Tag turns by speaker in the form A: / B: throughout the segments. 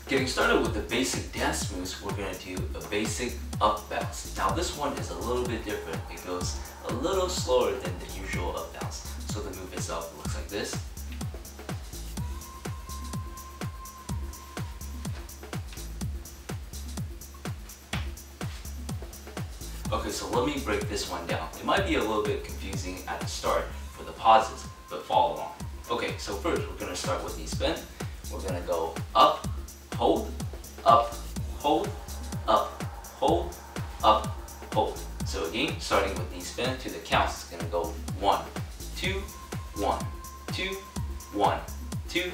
A: Getting started with the basic dance moves, we're going to do a basic up bounce. Now this one is a little bit different. It goes a little slower than the usual up bounce. So the move itself looks like this. Okay, so let me break this one down. It might be a little bit confusing at the start for the pauses, but follow along. Okay, so first we're going to start with knee spin. We're going to go up, hold, up, hold, up, hold, up, hold. So again, starting with knee spin to the counts, it's going to go 1, 2, 1, 2, 1, 2,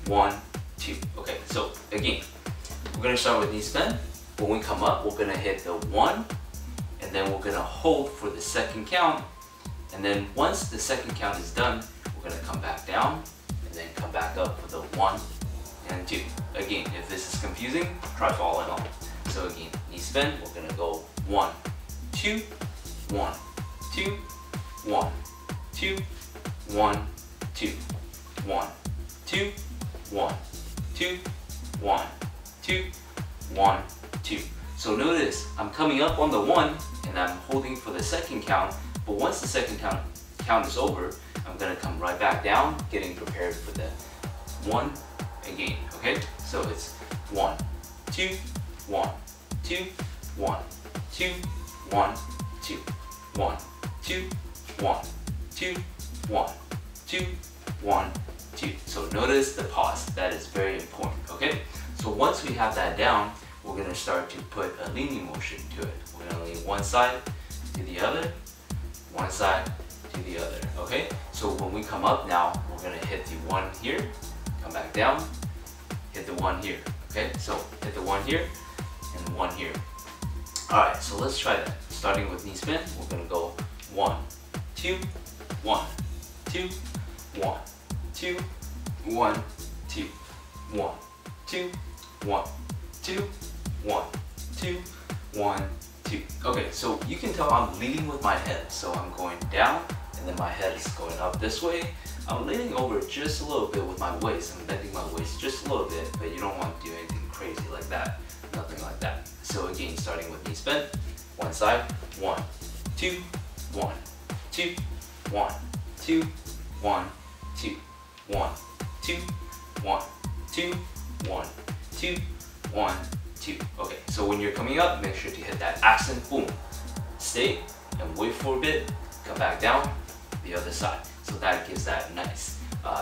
A: 1, 2. Okay, so again, we're going to start with knee spin. When we come up, we're going to hit the 1, and then we're going to hold for the second count. And then once the second count is done, we're going to come back down and then come back up for the 1 and 2. Again, if this is confusing, try following along. So again, knee spin, we're going to go 1, 2, 1, 2, 1, 2, 1, 2, 1, 2, 1, 2, 1, 2, 1, 2. So notice I'm coming up on the 1 and I'm holding for the second count, but once the second count is over, I'm going to come right back down, getting prepared for the 1 again, okay? So it's 1, 2, 1, 2, 1, 2, 1, 2, 1, 2, 1, 2, 1, 2, 1, 2. So notice the pause, that is very important, okay? So once we have that down, we're going to start to put a leaning motion to it. We're going to lean one side to the other, one side to the other, okay? So when we come up now, we're going to hit the 1 here, come back down, hit the 1 here, okay? So hit the 1 here and 1 here. Alright, so let's try that. Starting with knee spin, we're going to go 1, 2, 1, 2, 1, 2, 1, 2, 1, 2, 1, 2, 1, 2, 1, 2. Okay, so you can tell I'm leading with my head. So I'm going down and then my head is going up this way. I'm leaning over just a little bit with my waist. I'm bending my waist just a little bit, but you don't want to do anything crazy like that. Nothing like that. So again, starting with knee spin, one side, 1, 2, 1, 2, 1, 2, 1, 2, 1, 2, 1, 2, 1, 2, 1, 2. Okay, so when you're coming up, make sure to hit that accent, boom. Stay and wait for a bit, come back down, the other side. So that gives that nice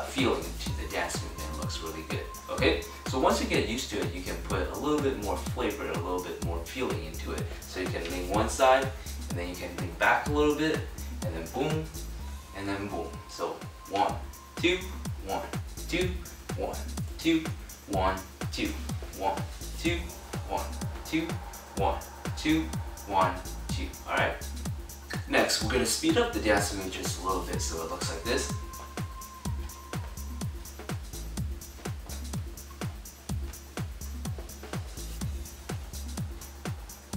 A: feeling to the dance movement. It looks really good, okay? So once you get used to it, you can put a little bit more flavor, a little bit more feeling into it. So you can lean one side, and then you can lean back a little bit, and then boom, and then boom. So 1, 2, 1, 2, 1, 2, 1, 2, 1, 2, 1, 2, 1, 2, 1, 2. Alright? Next, we're going to speed up the dance movement just a little bit so it looks like this.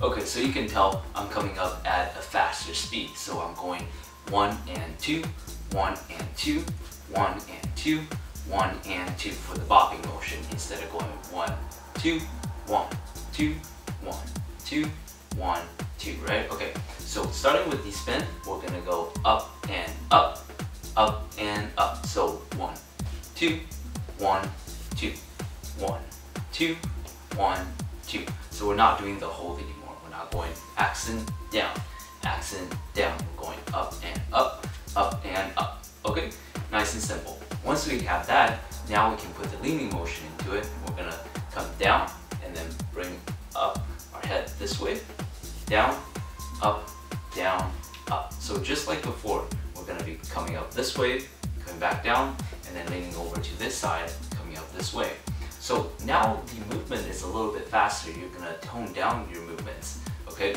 A: Okay, so you can tell I'm coming up at a faster speed. So I'm going 1 and 2, 1 and 2, 1 and 2, 1 and 2 for the bopping motion instead of going 1, 2, 1, 2, 1, 2, 1, 2, right? Okay, so starting with the spin, we're gonna go up and up, up and up. So 1, 2, 1, 2, 1, 2, 1, 2. So we're not doing the hold anymore. We're not going accent down, we're going up and up, up and up. Okay, nice and simple. Once we have that, now we can put the leaning motion into it. We're gonna come down and then bring up our head this way, down, up, down, up. So just like before, we're gonna be coming up this way, coming back down, and then leaning over to this side, coming up this way. So now the movement is a little bit faster. You're gonna tone down your movements, okay?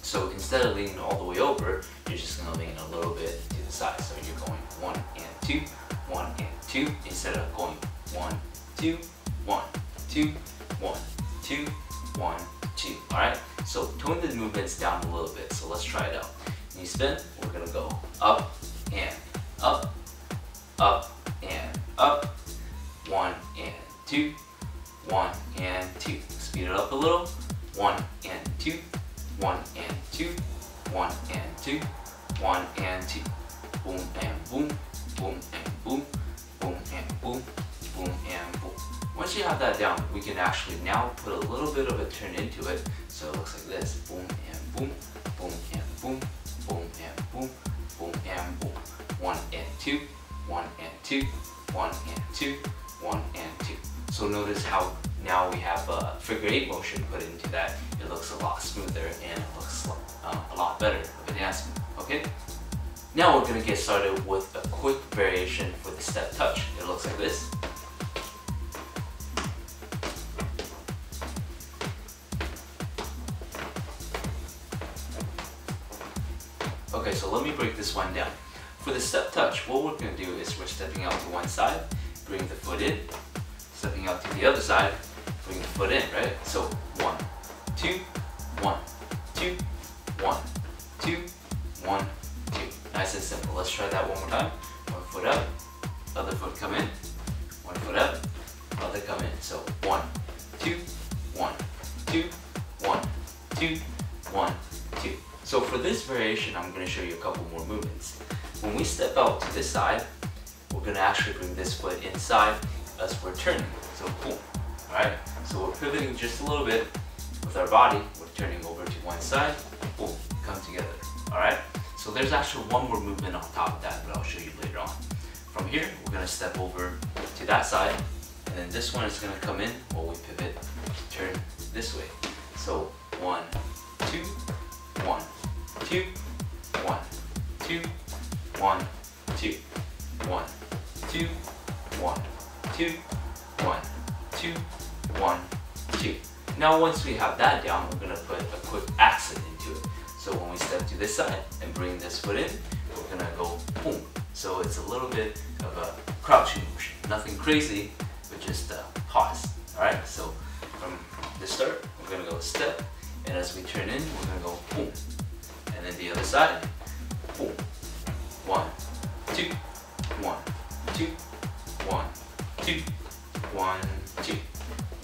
A: So instead of leaning all the way over, you're just gonna lean a little bit to the side. So you're going 1 and 2, 1 and 2, instead of going 1, 2, 1, 2, 1, 2, 1, 2. Alright? So tone the movements down a little bit. So let's try it out. Knee spin, we're gonna go up and up, up and up, 1 and 2, 1 and 2. Speed it up a little. 1 and 2, 1 and 2, 1 and 2, 1 and 2. Boom and boom, boom and boom, boom and boom, boom and boom. Once you have that down, we can actually now put a little bit of a turn into it. So it looks like this. Boom and boom, boom and boom, boom and boom, boom and boom. 1 and 2, 1 and 2, 1 and 2, 1 and 2. So notice how now we have a figure 8 motion put into that. It looks a lot smoother and it looks a lot better of a dance move, okay? Now we're going to get started with a quick variation for the step touch. It looks like this. Okay, so let me break this one down. For the step touch, what we're going to do is we're stepping out to one side, bring the foot in, stepping out to the other side, bring the foot in, right? So 1, 2, 1, 2, 1, 2, 1, 2. Nice and simple. Let's try that one more time. One foot up, other foot come in, one foot up, other come in. So 1, 2, 1, 2, 1, 2, 1, 2. So for this variation, I'm going to show you a couple more movements. When we step out to this side, we're going to actually bring this foot inside as we're turning. So boom, alright? So we're pivoting just a little bit with our body. We're turning over to one side, boom, come together, alright? So there's actually one more movement on top of that, but I'll show you later on. From here, we're going to step over to that side, and then this one is going to come in while we pivot, turn this way. So 1, 2, 1, 2, 1, 2, 1, 2, 1, 2, 1, 2, 1, 2, 1, 2. Now once we have that down, we're going to put a quick accent into it. So when we step to this side and bring this foot in, we're going to go boom. So it's a little bit of a crouching motion. Nothing crazy, but just a pause. Alright, so from the start, we're going to go step, and as we turn in, we're going to go boom. And then the other side, boom. 1, 2, 1, 2, 1, 2, 1, 2,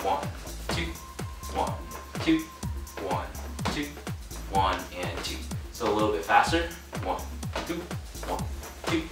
A: 1, 2, 1, 2, 1, 2, 1, and 2. So a little bit faster. 1, 2, 1, 2,